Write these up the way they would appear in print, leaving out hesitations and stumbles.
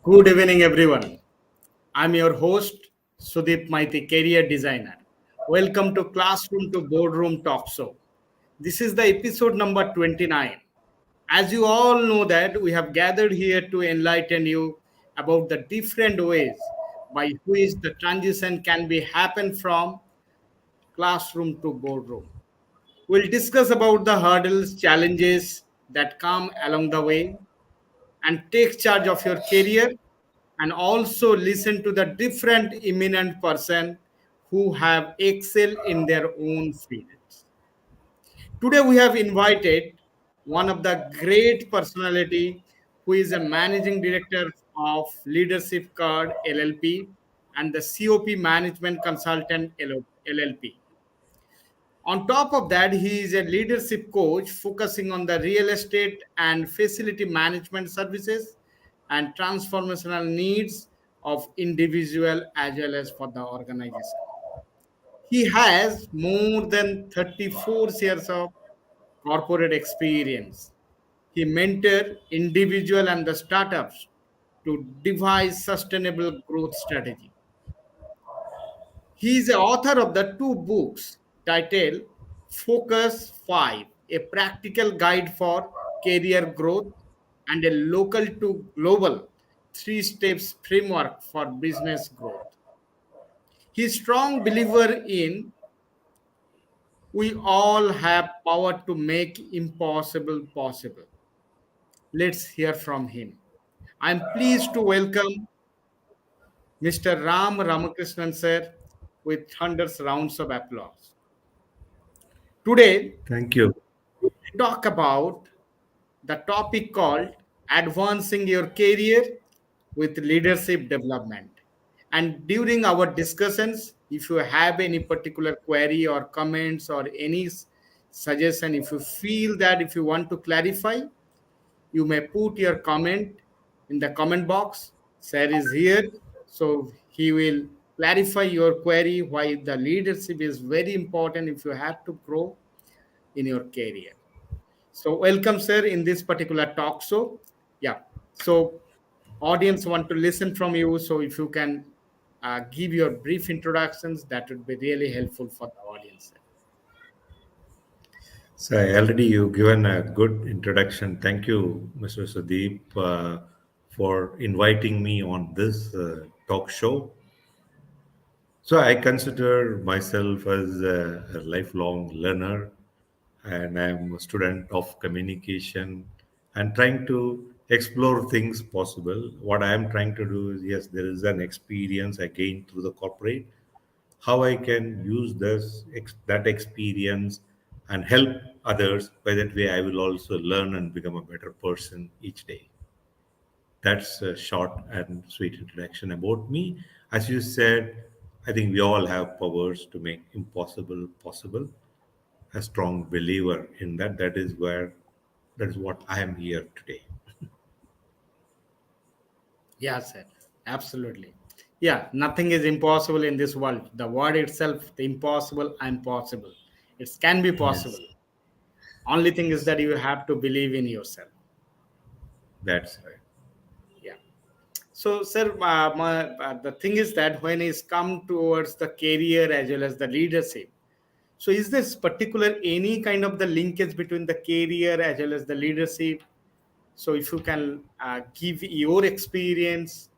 Good evening, everyone. I'm your host, Sudeep Maiti, career designer. Welcome to Classroom to Boardroom Talk Show. This is the episode number 29. As you all know that we have gathered here to enlighten you about the different ways by which the transition can be happen from classroom to boardroom. We'll discuss about the hurdles, challenges that come along the way, and take charge of your career, and also listen to the different eminent person who have excelled in their own fields. Today we have invited one of the great personality who is a managing director of Leadership Card LLP and the COP Management Consultant LLP. On top of that, he is a leadership coach focusing on the real estate and facility management services and transformational needs of individual as well as for the organization. He has more than 34 years of corporate experience. He mentored individual and the startups to devise sustainable growth strategy. He is the author of the two books titled Focus 5, a practical guide for career growth, and a local to global three steps framework for business growth. He is strong believer in we all have power to make impossible possible. Let's hear from him. I'm pleased to welcome Mr. Ram Ramakrishnan sir with hundreds rounds of applause. Today, Thank you. we talk about the topic called advancing your career with leadership development. And during our discussions, if you have any particular query or comments or any suggestion, if you feel that if you want to clarify, you may put your comment in the comment box. Sir is here, so he will clarify your query why the leadership is very important if you have to grow in your career. So welcome, sir, in this particular talk show. Yeah. So audience want to listen from you. So if you can give your brief introductions, that would be really helpful for the audience. So I already you given a good introduction. Thank you, Mr. Sudeep, for inviting me on this talk show. So I consider myself as a lifelong learner, and I'm a student of communication and trying to explore things possible. What I am trying to do is, yes, there is an experience I gained through the corporate, how I can use that experience and help others. By that way, I will also learn and become a better person each day. That's a short and sweet introduction about me. As you said, I think we all have powers to make impossible possible. A strong believer in that. That is what I am here today. Yeah, sir. Absolutely. Yeah, nothing is impossible in this world. The word itself, the impossible and possible. It can be Yes, possible. Only thing is that you have to believe in yourself. that's right. Yeah. So, sir, the thing is that when it's come towards the career as well as the leadership, so is this particular any kind of the linkage between the career as well as the leadership? So, if you can give your experience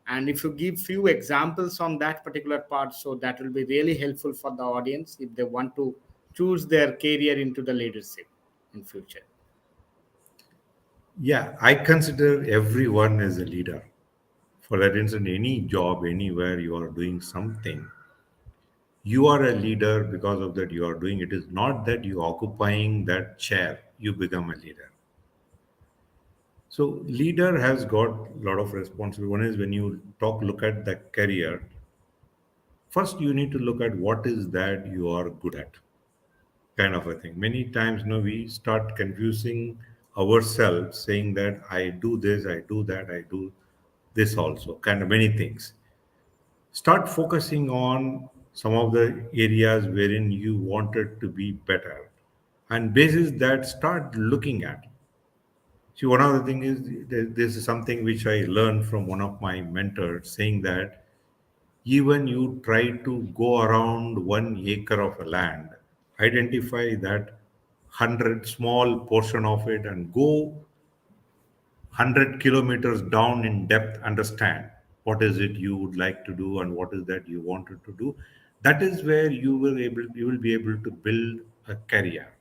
and if you give few examples on that particular part, so that will be really helpful for the audience if they want to choose their career into the leadership in future. Yeah, I consider everyone as a leader. For that instance, any job, anywhere you are doing something, you are a leader because of that you are doing. It is not that you occupying that chair, you become a leader. So leader has got a lot of responsibility. One is when you look at the career, first you need to look at what is that you are good at, kind of a thing. Many times, we start confusing ourselves, saying that I do this, I do that, I do this also, kind of many things. Start focusing on some of the areas wherein you wanted to be better, and basis that start looking at. See, one of the thing is this is something which I learned from one of my mentors, saying that even you try to go around 1 acre of a land, identify that 100 small portion of it and go 100 kilometers down in depth, understand what is it you would like to do and what is that you wanted to do. That is where you will be able to build a career.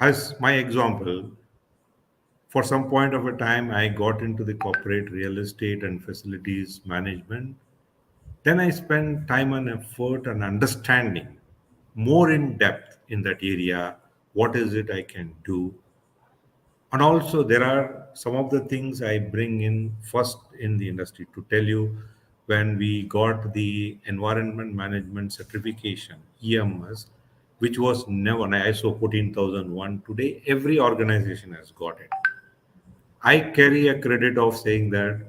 As my example, for some point of a time I got into the corporate real estate and facilities management. Then I spent time and effort and understanding more in depth in that area. What is it I can do? And also, there are some of the things I bring in first in the industry to tell you. When we got the environment management certification, EMS, which was never ISO 14001, today every organization has got it. I carry a credit of saying that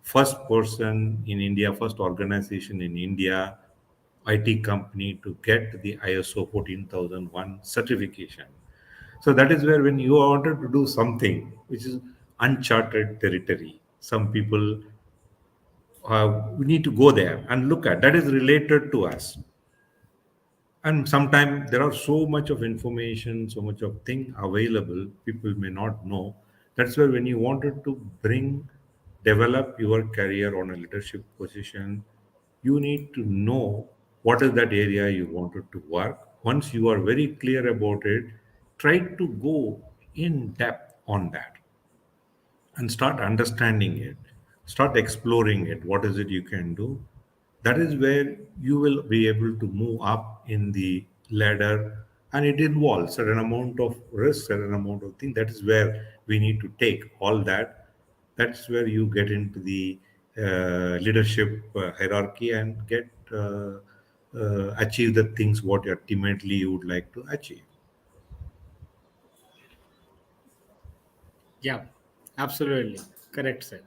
first person in India, first organization in India, IT company to get the ISO 14001 certification. So that is where when you wanted to do something which is uncharted territory, some people we need to go there and look at that is related to us. And sometimes there are so much of information, so much of thing available, people may not know. That's where when you wanted to bring, develop your career on a leadership position, you need to know what is that area you wanted to work. Once you are very clear about it, try to go in depth on that and start understanding it, start exploring it. What is it you can do? That is where you will be able to move up in the ladder, and it involves certain amount of risk, certain amount of thing. That is where we need to take all that. That's where you get into the leadership hierarchy and get achieve the things what ultimately you would like to achieve. Yeah, absolutely correct, sir.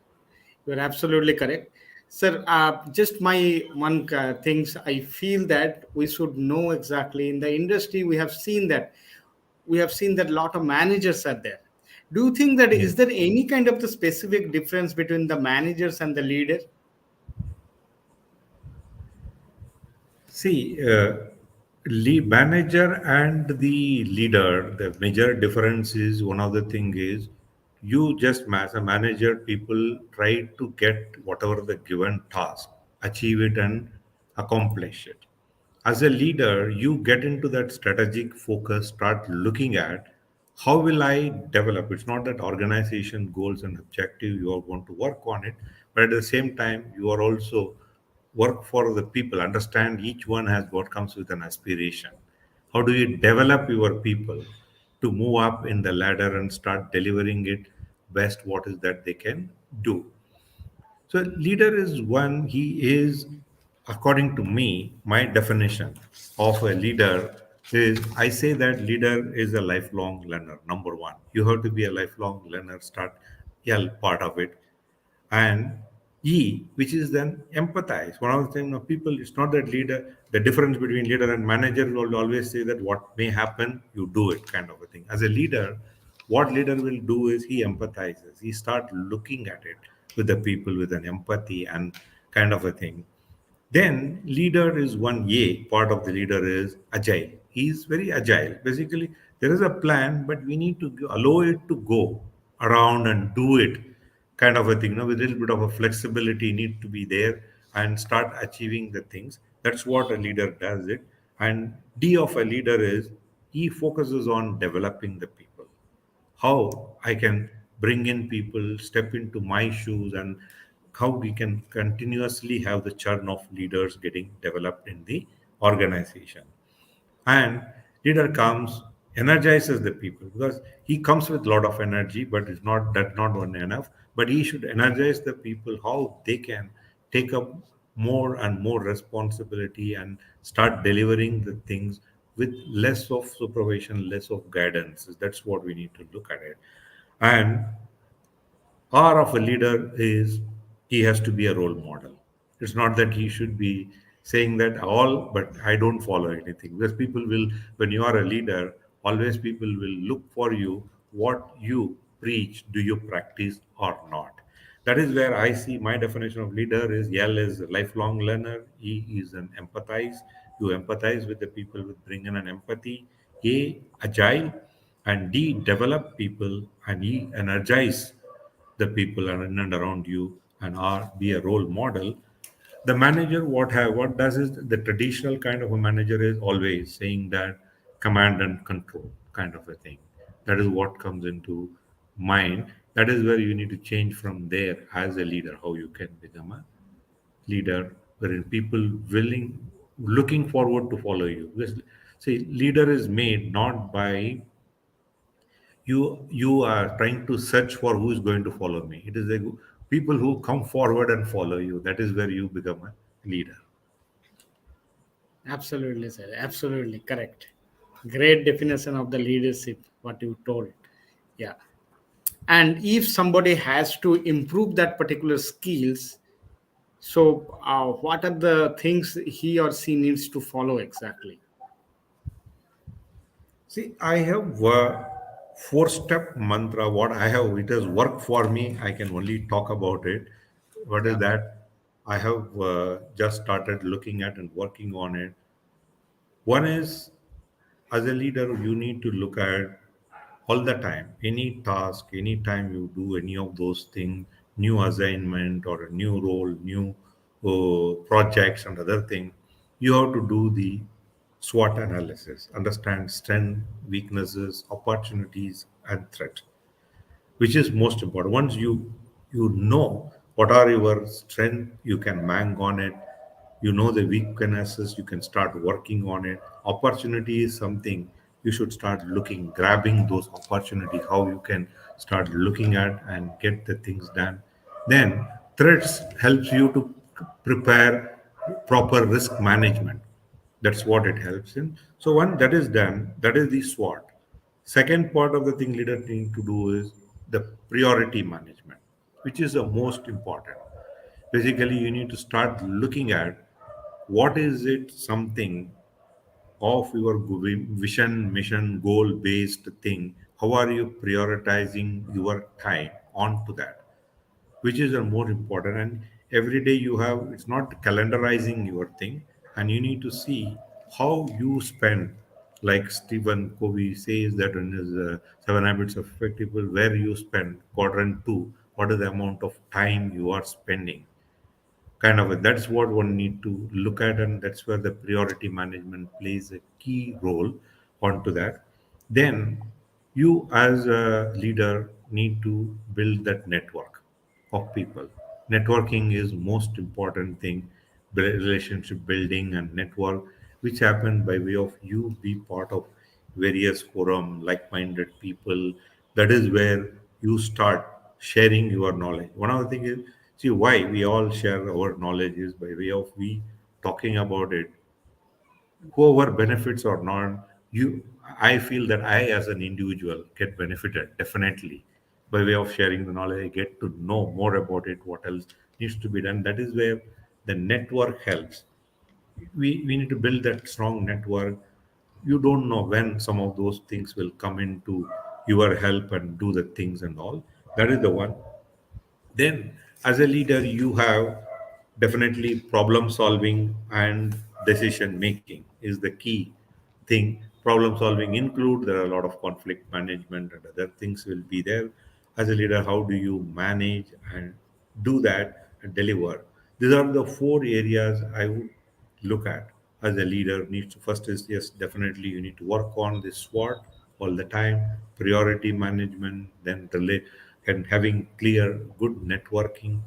You're absolutely correct, sir. Just my one things I feel that we should know exactly in the industry. We have seen that a lot of managers are there. Do you think that Yes. is there any kind of the specific difference between the managers and the leader? See, lead manager and the leader, the major difference is one of the thing is you just as a manager, people try to get whatever the given task, achieve it and accomplish it. As a leader, you get into that strategic focus, start looking at how will I develop. It's not that organization goals and objective you are going to work on it, but at the same time, you are also work for the people. Understand each one has what comes with an aspiration. How do you develop your people to move up in the ladder and start delivering it best? What is that they can do? So leader is one, he is, according to me, my definition of a leader is I say that leader is a lifelong learner. Number one, you have to be a lifelong learner, start L part of it. And E, which is then empathize. One of the things of people, it's not that leader, the difference between leader and manager will always say that what may happen, you do it kind of a thing. As a leader, what leader will do is he empathizes. He start looking at it with the people with an empathy and kind of a thing. Then leader is one A part of the leader is agile. He is very agile. Basically, there is a plan, but we need to allow it to go around and do it, kind of a thing. With a little bit of a flexibility need to be there and start achieving the things. That's what a leader does it. And D of a leader is he focuses on developing the people, how I can bring in people, step into my shoes, and how we can continuously have the churn of leaders getting developed in the organization. And leader comes, energizes the people because he comes with a lot of energy, but it's not one enough. But he should energize the people how they can take up more and more responsibility and start delivering the things with less of supervision, less of guidance. That's what we need to look at it. And R of a leader is he has to be a role model. It's not that he should be saying that all, but I don't follow anything. Because people will, when you are a leader, always people will look for you what you preach do you practice or not? That is where I see my definition of leader is L is a lifelong learner, E is an empathize. You empathize with the people with bring in an empathy. A agile, and D develop people, and E energize the people in and around you, and R be a role model. The manager what does is the traditional kind of a manager is always saying that command and control kind of a thing. That is what comes into mind. That is where you need to change from there as a leader, how you can become a leader wherein people willing looking forward to follow you. Because see, leader is made not by you are trying to search for who is going to follow me. It is the people who come forward and follow you. That is where you become a leader. Absolutely, sir. Absolutely correct. Great definition of the leadership, what you told. Yeah. And if somebody has to improve that particular skills, so what are the things he or she needs to follow exactly? See, I have four-step mantra. What I have, it has worked for me. I can only talk about it. What is Yeah. that? I have just started looking at and working on it. One is, as a leader, you need to look at all the time, any task, anytime you do any of those things, new assignment or a new role, new projects and other thing, you have to do the SWOT analysis, understand strength, weaknesses, opportunities, and threat, which is most important. Once you know what are your strength, you can mank on it. You know the weaknesses, you can start working on it. Opportunity is something you should start looking, grabbing those opportunities, how you can start looking at and get the things done. Then threats helps you to prepare proper risk management. That's what it helps in. So when that is done, that is the SWOT. Second part of the thing leader need to do is the priority management, which is the most important. Basically, you need to start looking at what is it something of your vision, mission, goal based thing. How are you prioritizing your time onto that? Which is the more important, and every day you have, it's not calendarizing your thing, and you need to see how you spend, like Stephen Covey says that in his Seven Habits of Effective People, where you spend quadrant 2, what is the amount of time you are spending, kind of that's what one need to look at, and that's where the priority management plays a key role onto that. Then you as a leader need to build that network of people. Networking is most important thing, relationship building and network, which happen by way of you be part of various forum, like-minded people. That is where you start sharing your knowledge. One of the things is, see, why we all share our knowledge is by way of we talking about it, whoever benefits or not. You, I feel that I as an individual get benefited definitely by way of sharing the knowledge. I get to know more about it, what else needs to be done. That is where the network helps. We need to build that strong network. You don't know when some of those things will come into your help and do the things and all. That is the one. Then as a leader you have definitely problem solving and decision making is the key thing. Problem solving include, there are a lot of conflict management and other things will be there. As a leader, how do you manage and do that and deliver? These are the four areas I would look at as a leader needs to. First is, yes, definitely you need to work on this SWOT all the time, priority management, then relay, and having clear good networking,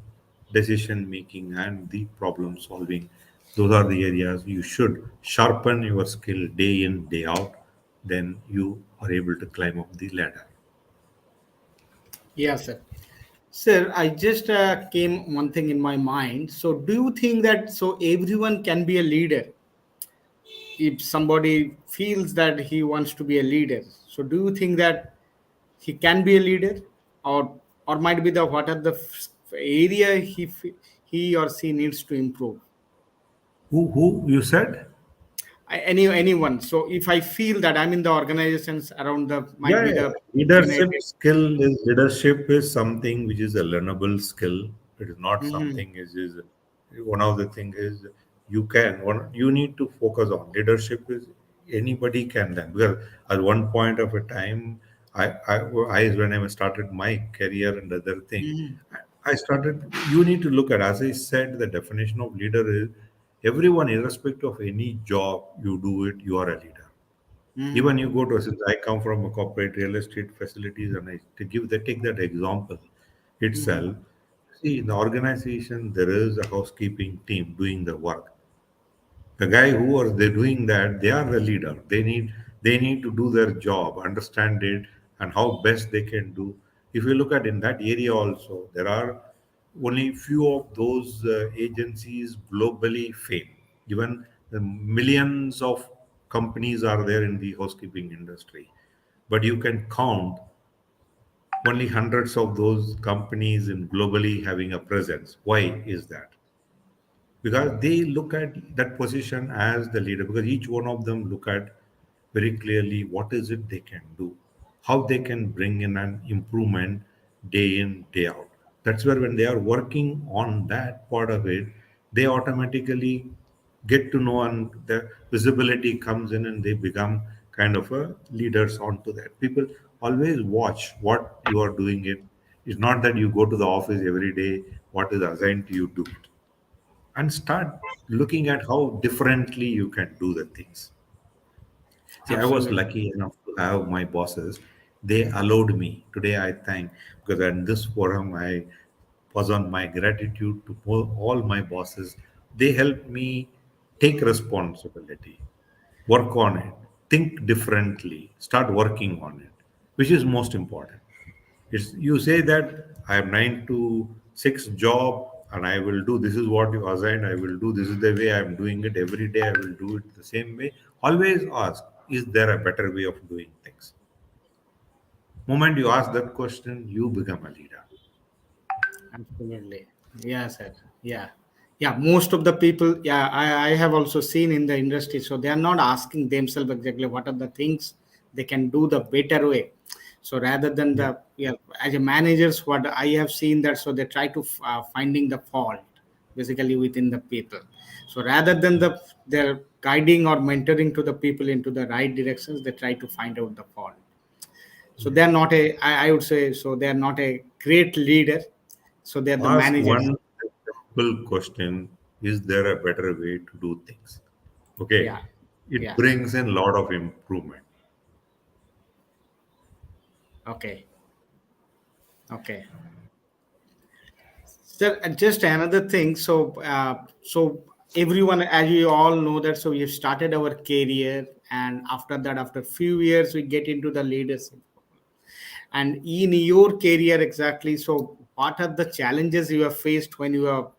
decision making, and the problem solving. Those are the areas you should sharpen your skill day in day out. Then you are able to climb up the ladder. Yeah, sir. Sir, I just came one thing in my mind. So, do you think that so everyone can be a leader if somebody feels that he wants to be a leader? So, do you think that he can be a leader, or might be the what are the area he or she needs to improve? Who you said? anyone. So if I feel that I'm in the organizations around the might Yeah, be yeah. the Leadership United. skill is leadership is something which is a learnable skill. It is not Hmm. something is one of the thing is you can one you need to focus on leadership is anybody can learn because at one point of a time I when I started my career and other thing Hmm. I started you need to look at as I said the definition of leader is everyone irrespective of any job you do it you are a leader. Hmm. Even you go to, since I come from a corporate real estate facilities, and I to give that take that example Hmm. itself. See, in the organization, there is a housekeeping team doing the work. The guy who are they doing that, they are the leader. They need to do their job, understand it, and how best they can do. If you look at in that area also, there are only few of those agencies globally fail. Even the millions of companies are there in the housekeeping industry, but you can count only hundreds of those companies in globally having a presence. Why is that? Because they look at that position as the leader because each one of them look at very clearly what is it they can do, how they can bring in an improvement day in day out. That's where when they are working on that part of it they automatically get to know and the visibility comes in and they become kind of a leaders onto that. People always watch what you are doing. It's not that you go to the office every day, what is assigned to you do it and start looking at how differently you can do the things. See, I was Absolutely. lucky enough to have my bosses. They allowed me. Today, I thank because in this forum, I was on my gratitude to all my bosses. They helped me take responsibility, work on it, think differently, start working on it, which is most important. It's you say that I have 9 to 6 job and I will do this is what you assigned. I will do this is the way I am doing it every day. I will do it the same way. Always ask: Is there a better way of doing things? Moment you ask that question, you become a leader. Absolutely. Yeah, sir. Yeah. Yeah. Most of the people, yeah, I have also seen in the industry. So they are not asking themselves exactly what are the things they can do the better way. So rather than Yeah. the, yeah, as a managers, what I have seen that, so they try to finding the fault basically within the people. So rather than they're guiding or mentoring to the people into the right directions, they try to find out the fault. So Yeah. they are not I would say, so they are not a great leader, so they are the Ask managers. one simple question: Is there a better way to do things? Okay, Yeah. it Yeah. brings in a lot of improvement. Okay. Okay. So just another thing. So everyone, as you all know that, so we have started our career, and after that, after few years, we get into the leadership. And in your career, exactly. So what are the challenges you have faced when you have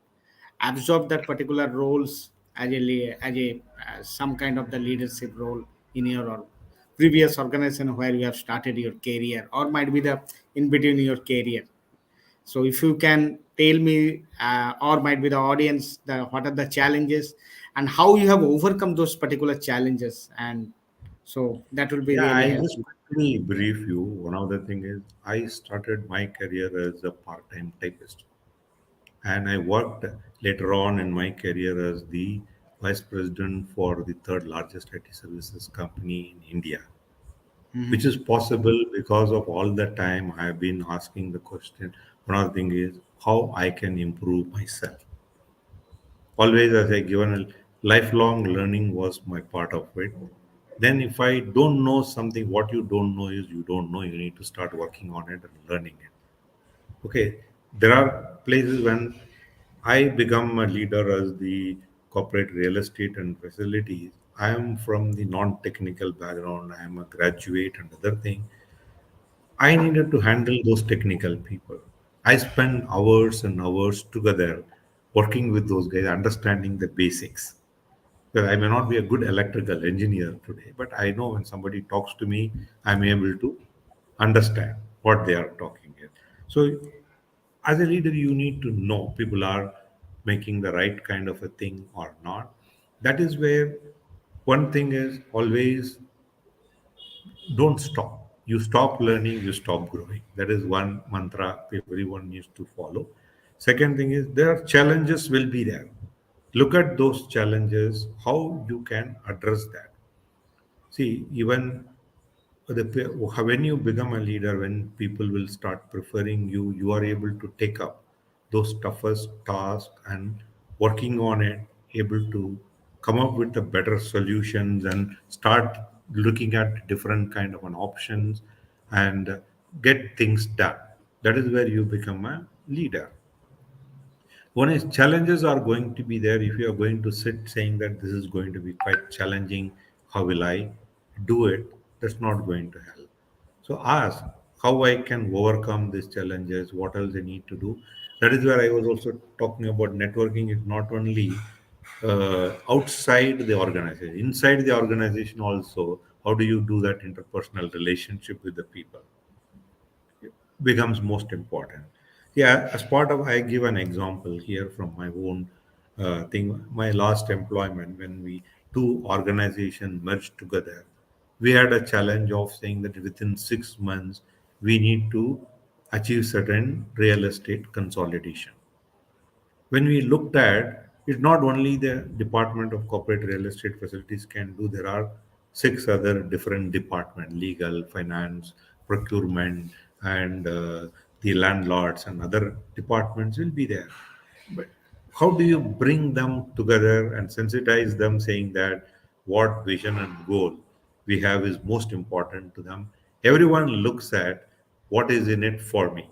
absorbed that particular roles as as some kind of the leadership role in your previous organization where you have started your career, or might be the in between your career? So if you can tell me, or might be the audience, the what are the challenges and how you have overcome those particular challenges, and so that will be Yeah, really I'll just helpful. quickly Yeah. brief you. One of the thing is I started my career as a part-time typist, and I worked later on in my career as the vice president for the third largest IT services company in India, which Mhm. is possible because of all the time I have been asking the question. One of the thing is how I can improve myself. Always as I given a lifelong learning was my part of it. Then if I don't know something, what you don't know is you don't know. You need to start working on it and learning it. Okay, there are places when I become a leader as the corporate real estate and facilities. I am from the non-technical background. I am a graduate and other thing. I needed to handle those technical people. I spent hours and hours together working with those guys, understanding the basics. Well, I may not be a good electrical engineer today, but I know when somebody talks to me, I'm able to understand what they are talking here. So, as a leader, you need to know people are making the right kind of a thing or not. That is where One thing is always don't stop. You stop learning, you stop growing. That is one mantra everyone needs to follow. Second thing is there are challenges will be there. Look at those challenges, how you can address that. See, even when you become a leader, when people will start preferring you, you are able to take up those toughest tasks and working on it, able to come up with the better solutions and start looking at different kind of an options and get things done. That is where you become a leader. One is challenges are going to be there. If you are going to sit saying that this is going to be quite challenging, how will I do it? That's not going to help. So ask how I can overcome these challenges, what else I need to do. That is where I was also talking about networking is not only outside the organization, inside the organization also, how do you do that interpersonal relationship with the people? Becomes most important. Yeah, as part of, I give an example here from my own thing. My last employment, when we two organization merged together, we had a challenge of saying that within 6 months we need to achieve certain real estate consolidation. When we looked at it's not only the department of corporate real estate facilities can do, there are six other different departments: legal, finance, procurement, and the landlords and other departments will be there. But how do you bring them together and sensitize them, saying that what vision and goal we have is most important to them? Everyone looks at what is in it for me.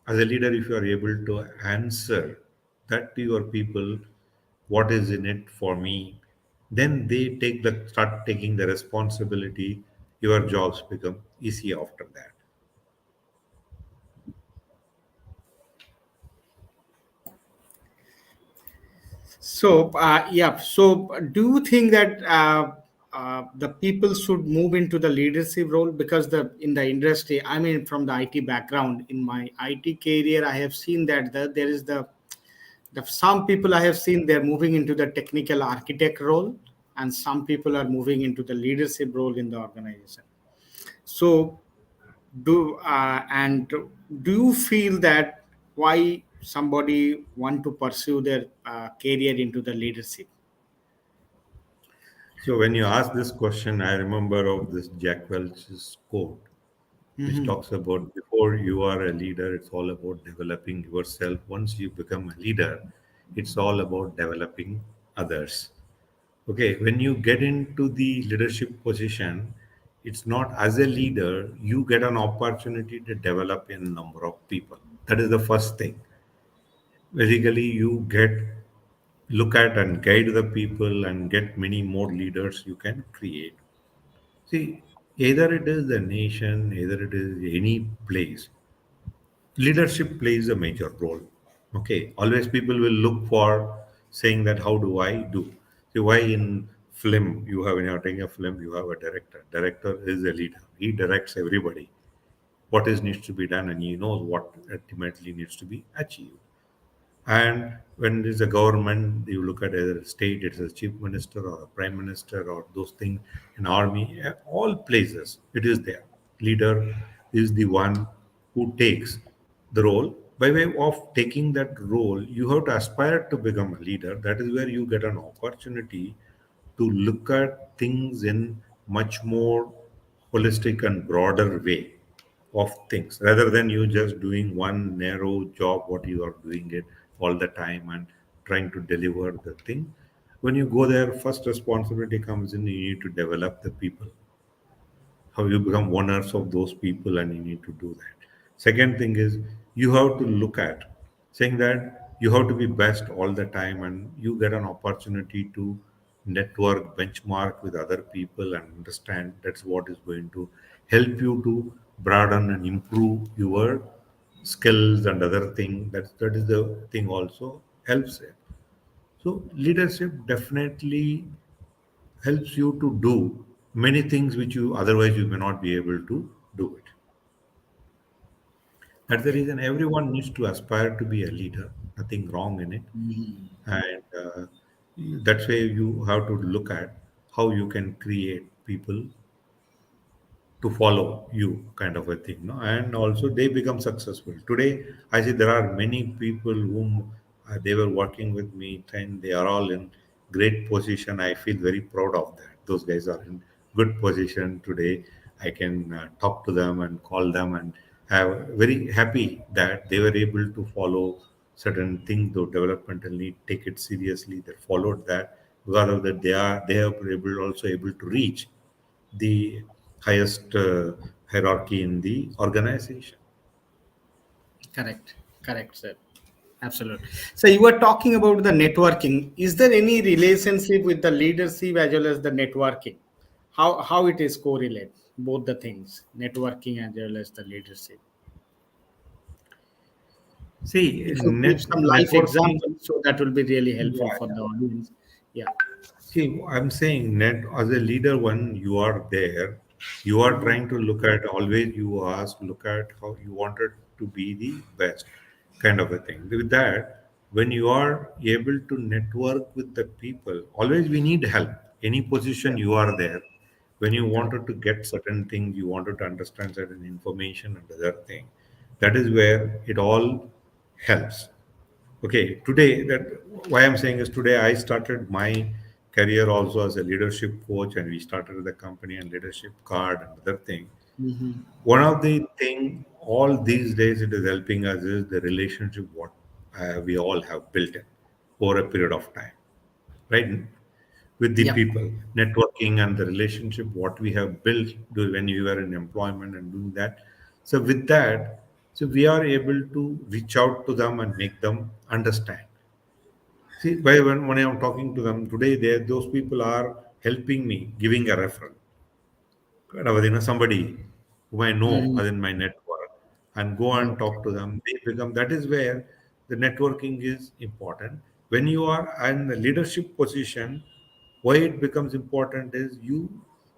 As a leader, if you are able to answer that to your people, what is in it for me, then they start taking the responsibility. Your jobs become easy after that. So, yeah. So, do you think that the people should move into the leadership role? Because the in the industry, I mean, from the IT background, in my IT career, I have seen that there is the some people I have seen they're moving into the technical architect role, and some people are moving into the leadership role in the organization. So, and do you feel that why somebody want to pursue their career into the leadership? So when you ask this question, I remember of this Jack Welch's quote, which Hmm. talks about before you are a leader, it's all about developing yourself. Once you become a leader, it's all about developing others. Okay, when you get into the leadership position, it's not as a leader, you get an opportunity to develop a number of people. That is the first thing. Basically, you get look at and guide the people and get many more leaders you can create. See, either it is the nation, either it is any place, leadership plays a major role. Okay, always people will look for saying that how do I do. See, why in film you have, when you're taking a film, you have a director is a leader, he directs everybody what is needs to be done and he knows what ultimately needs to be achieved. And when there's a government, you look at either a state, it's a chief minister or a prime minister or those things, an army, all places it is there. Leader is the one who takes the role. By way of taking that role, you have to aspire to become a leader. That is where you get an opportunity to look at things in much more holistic and broader way of things rather than you just doing one narrow job what you are doing it all the time and trying to deliver the thing. When you go there, first responsibility comes in, you need to develop the people, how you become owners of those people, and you need to do that. Second thing is you have to look at saying that you have to be best all the time, and you get an opportunity to network, benchmark with other people and understand that's what is going to help you to broaden and improve your skills and other thing. That is the thing also helps it. So leadership definitely helps you to do many things which you otherwise you may not be able to do it. That's the reason everyone needs to aspire to be a leader. Nothing wrong in it, and that's why you have to look at. how you can create people to follow you, kind of a thing, no? And also they become successful. Today I see there are many people whom they were working with me, and they are all in great position. I feel very proud of that. Those guys are in good position today. I can talk to them and call them, and have very happy that they were able to follow certain things, though developmentally take it seriously. They followed that. Because of that, they have been able, also able to reach the highest hierarchy in the organization. Correct. Correct, sir. Absolutely. So you were talking about the networking. Is there any relationship with the leadership as well as the networking? How it is correlate both the things, networking as well as the leadership? See, If you give some life networking, examples, so that will be really helpful yeah, for the audience. Yeah. see, I'm saying net as a leader, when you are there, you are Mhm. trying to look at, always you ask, look at how you wanted to be the best, kind of a thing. With that, when you are able to network with the people, always we need help. Any position Yeah. you are there, when you Correct. wanted to get certain things, you wanted to understand certain information and other thing, that is where it all helps. Okay, today, that why I'm saying is, today I started my career also as a leadership coach, and we started the company and leadership card and other thing. Hmm. One of the thing all these days it is helping us is the relationship what we all have built in over a period of time, right? With the Yep. people, networking and the relationship what we have built when we were in employment and doing that. So with that, so we are able to reach out to them and make them understand. See, when I'm talking to them today, those people are helping me, giving a referral. Kind of, somebody whom I know Hmm. as in my network, and go and Okay. talk to them. They become, that is where the networking is important. When you are in the leadership position, why it becomes important is you,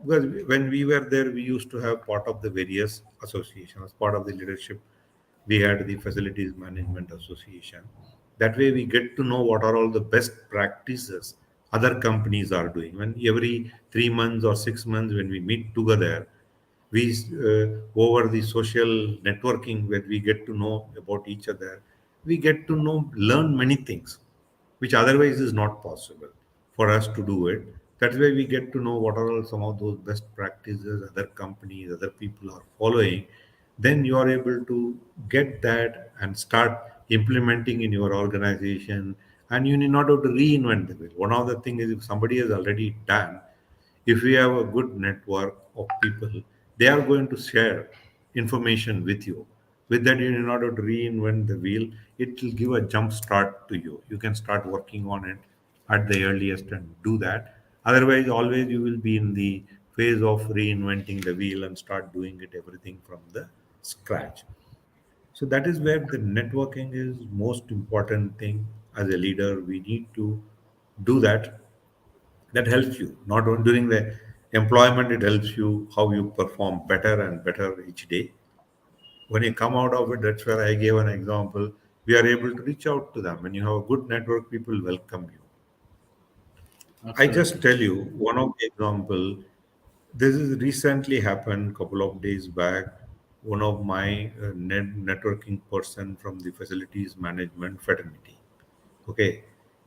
because when we were there, we used to have part of the various associations, part of the leadership. We had the facilities management association. That way we get to know what are all the best practices other companies are doing. When every 3 months or 6 months, when we meet together, we over the social networking, where we get to know about each other, we get to know, learn many things which otherwise is not possible for us to do it. That's why we get to know what are all some of those best practices other companies, other people are following. Then you are able to get that and start implementing in your organization, and you need not have to reinvent the wheel. One of the things is, if somebody has already done, if we have a good network of people, they are going to share information with you. With that, in order to reinvent the wheel, it will give a jump start to you. You can start working on it at the earliest and do that. Otherwise, always you will be in the phase of reinventing the wheel and start doing it everything from the scratch. So that is where the networking is most important thing. As a leader, we need to do that. That helps you not only during the employment, it helps you how you perform better and better each day. When you come out of it, that's where I gave an example. We are able to reach out to them. When you have a good network, people welcome you. I just Absolutely. tell you one of the example. This is recently happened couple of days back. One of my networking person from the facilities management fraternity, okay,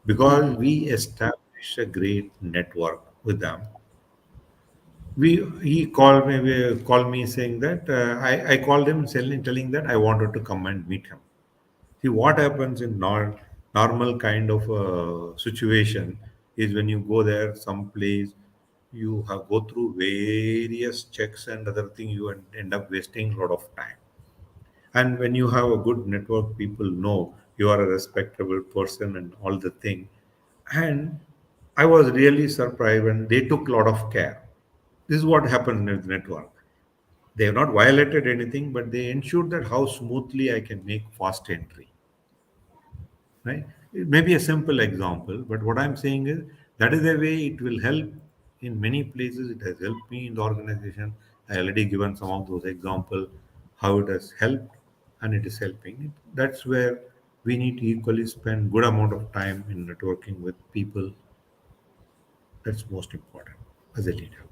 because Hmm. we established a great network with them. We He called me saying that I called him telling that I wanted to come and meet him. See what happens in normal kind of situation is, when you go there some place, you have go through various checks and other things, you end up wasting a lot of time. And when you have a good network, people know you are a respectable person and all the thing. And I was really surprised when they took a lot of care. This is what happens in the network. They have not violated anything, but they ensured that how smoothly I can make fast entry. Right? It may be a simple example, but what I'm saying is that is the way it will help in many places. It has helped me in the organization. I already given some of those examples how it has helped, and it is helping. That's where we need to equally spend good amount of time in networking with people. That's most important. as a leader.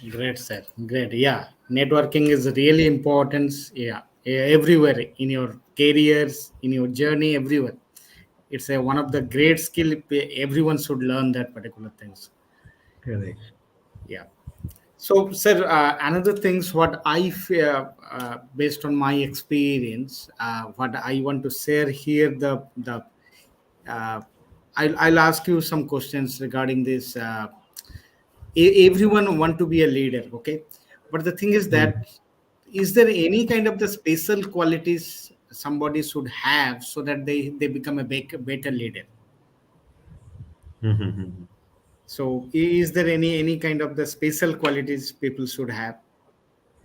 Great, sir. Great. Yeah. Networking is really important. Yeah. Everywhere in your careers, in your journey, everywhere. It's one of the great skill. Everyone should learn that particular things. Correct. Yeah. So, sir, another things what I fear, based on my experience, what I want to share here, the uh, I'll ask you some questions regarding this. Everyone want to be a leader, okay, but the thing is that, Mm. is there any kind of the special qualities somebody should have so that they become a better leader? Mhm. So is there any kind of the special qualities people should have,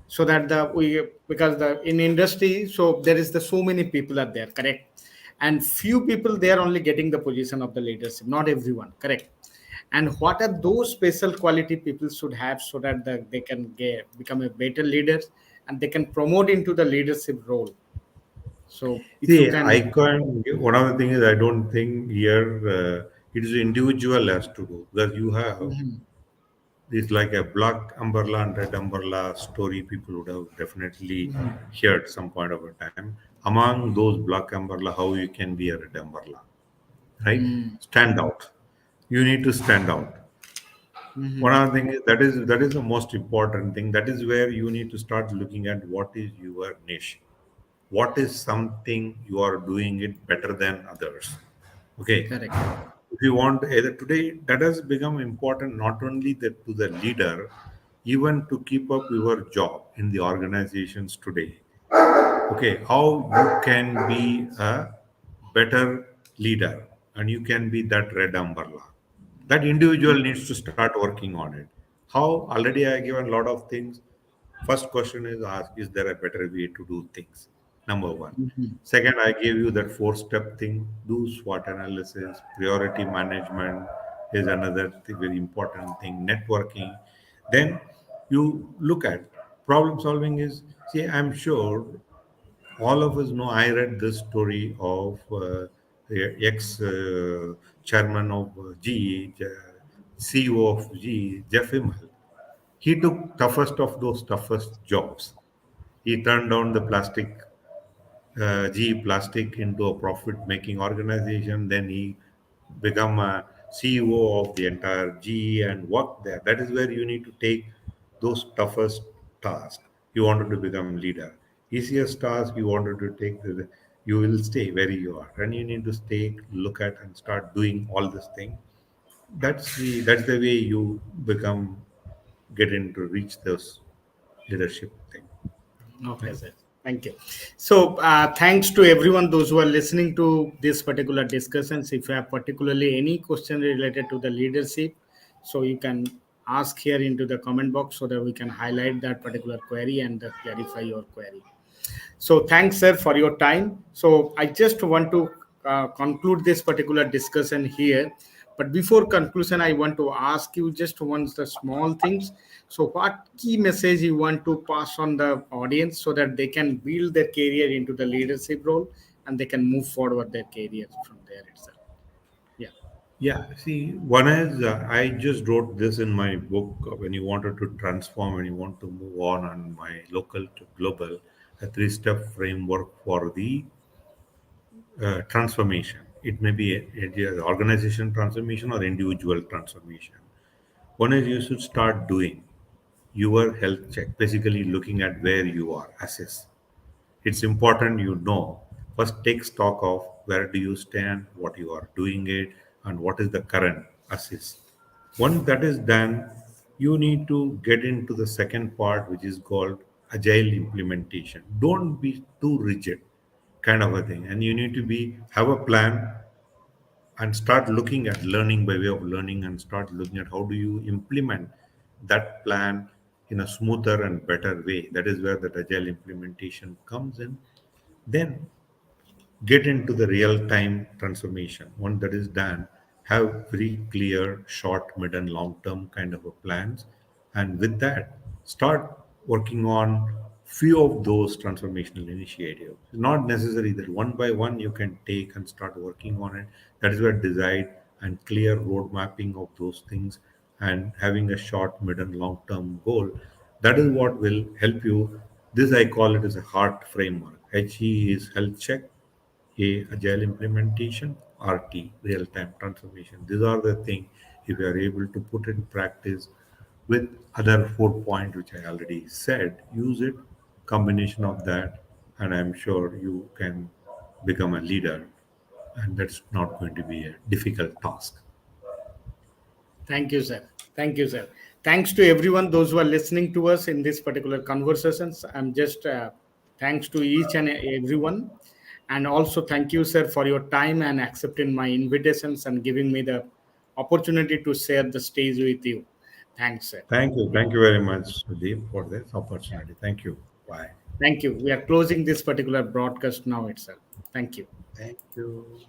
so that the we, because the in industry, so there is the so many people are there, correct, and few people they are only getting the position of the leadership, not everyone, correct, and what are those special quality people should have so that they can become a better leaders and they can promote into the leadership role? So if you See, can. I can. One of the things is I don't think here it is individual has to do because you have Mhm. it's like a black umbrella and red umbrella story. People would have definitely Mhm. heard some point of a time. Among those black umbrella, how you can be a red umbrella, right? Mhm. Stand out. You need to stand out. One Mhm. other thing is that is the most important thing. That is where you need to start looking at what is your niche. What is something you are doing it better than others? Okay. Correct. If you want either today, that has become important not only to the leader, even to keep up your job in the organizations today. Okay, how you can be a better leader and you can be that red umbrella. That individual needs to start working on it. How? Already I given a lot of things. First question is asked, is there a better way to do things? Number one. Mhm. Second, I gave you that four-step thing. Do SWOT analysis, priority management is another very important thing. Networking. Then you look at problem solving is, see, I'm sure all of us know. I read this story of the ex chairman of GE, CEO of GE, Jeff Immel. He took toughest of those toughest jobs. He turned down the plastic GE Plastic into a profit-making organization. Then he become a CEO of the entire GE and work there. That is where you need to take those toughest tasks. You wanted to become leader. Easiest task you wanted to take, you will stay where you are, and you need to stay, look at, and start doing all this thing. That's the way you become get into reach this leadership thing, Okay, right? sir. Thank you. So, thanks to everyone, those who are listening to this particular discussions. If you have particularly any question related to the leadership, so you can ask here into the comment box so that we can highlight that particular query and clarify your query. So thanks, sir, for your time. So I just want to conclude this particular discussion here. But before conclusion, I want to ask you just once the small things. So what key message you want to pass on the audience so that they can build their career into the leadership role and they can move forward their career from there itself? Yeah. Yeah, see, one is I just wrote this in my book when you wanted to transform and you want to move on my local to global, a three-step framework for the transformation. It may be a organization transformation or individual transformation. One is you should start doing your health check, basically looking at where you are, assess. It's important you know. First, take stock of where do you stand, what you are doing it, and what is the current assist. Once that is done, you need to get into the second part, which is called agile implementation. Don't be too rigid, kind of a thing, and you need to be have a plan and start looking at learning by way of learning and start looking at how do you implement that plan in a smoother and better way. That is where that agile implementation comes in. Then get into the real time transformation. One that is done, have very clear short, mid, and long term kind of a plans. And with that, start working on few of those transformational initiatives. It's not necessary that one by one you can take and start working on it. That is where design and clear road mapping of those things and having a short, mid, and long term goal. That is what will help you. This I call it as a heart framework. HE is health check, A agile implementation, RT real time transformation. These are the things if you are able to put in practice with other 4 points which I already said, use it, combination of that, and I'm sure you can become a leader, and that's not going to be a difficult task. Thank you, sir. Thank you, sir. Thanks to everyone, those who are listening to us in this particular conversations. I'm just thanks to each and everyone, and also thank you, sir, for your time and accepting my invitations and giving me the opportunity to share the stage with you. Thanks, sir. Thank you. Thank you very much, Deep, for this Yeah. opportunity. Thank you. Bye. Thank you. We are closing this particular broadcast now itself. Thank you. Thank you.